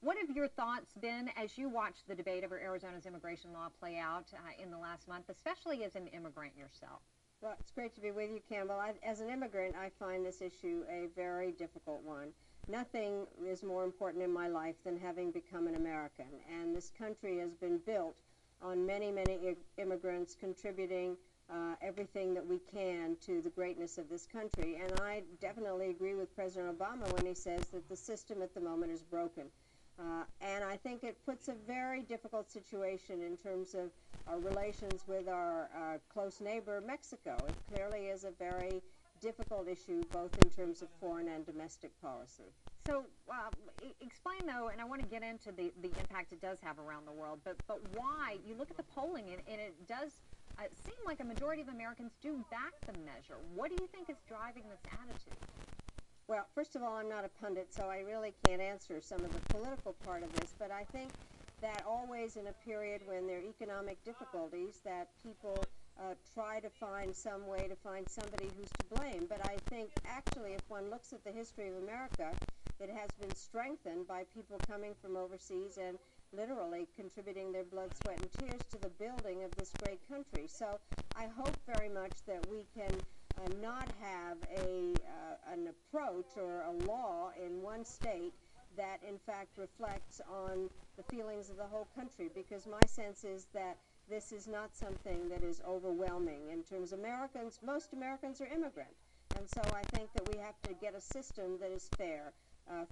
What have your thoughts been as you watch the debate over Arizona's immigration law play out in the last month, especially as an immigrant yourself? Well, it's great to be with you, Campbell. As an immigrant, I find this issue a very difficult one. Nothing is more important in my life than having become an American, and this country has been built on many, many immigrants contributing everything that we can to the greatness of this country. And I definitely agree with President Obama when he says that the system at the moment is broken. And I think it puts a very difficult situation in terms of our relations with our close neighbor, Mexico. It clearly is a very difficult issue, both in terms of foreign and domestic policy. So explain, though, and I want to get into the impact it does have around the world, but why, you look at the polling, and it does seem like a majority of Americans do back the measure. What do you think is driving this attitude? Well, first of all, I'm not a pundit, so I really can't answer some of the political part of this, but I think that always in a period when there are economic difficulties that people try to find some way to find somebody who's to blame. But I think actually if one looks at the history of America, it has been strengthened by people coming from overseas and literally contributing their blood, sweat, and tears to the building of this great country. So I hope very much that we can not have an approach or a law in one state that in fact reflects on the feelings of the whole country, because my sense is that this is not something that is overwhelming in terms of Americans. Most Americans are immigrant, and so I think that we have to get a system that is fair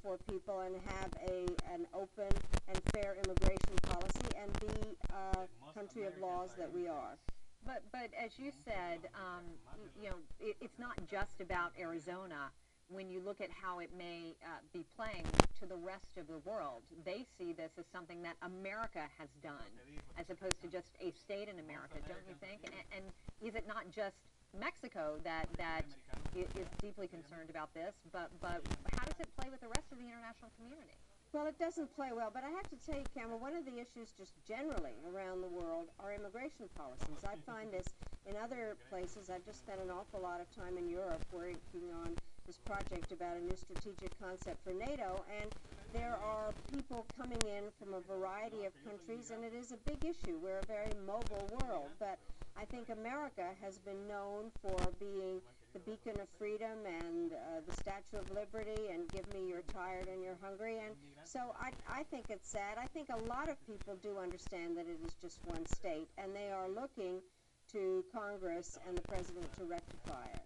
for people and have an open and fair immigration policy and be a country of laws that we are. But as you said, it's not just about Arizona. When you look at how it may be playing to the rest of the world, they see this as something that America has done, as opposed to just a state in America, don't you think? And is it not just Mexico that is deeply concerned about this, but how does it play with the rest of the international community? Well, it doesn't play well, but I have to tell you, Cameron, one of the issues just generally around the world are immigration policies. I find this in other places. I've just spent an awful lot of time in Europe working on this project about a new strategic concept for NATO, and there are people coming in from a variety of countries, and it is a big issue. We're a very mobile world, but I think America has been known for being the beacon of freedom and the Statue of Liberty and give me you're tired and you're hungry. And so I think it's sad. I think a lot of people do understand that it is just one state, and they are looking to Congress and the President to rectify it.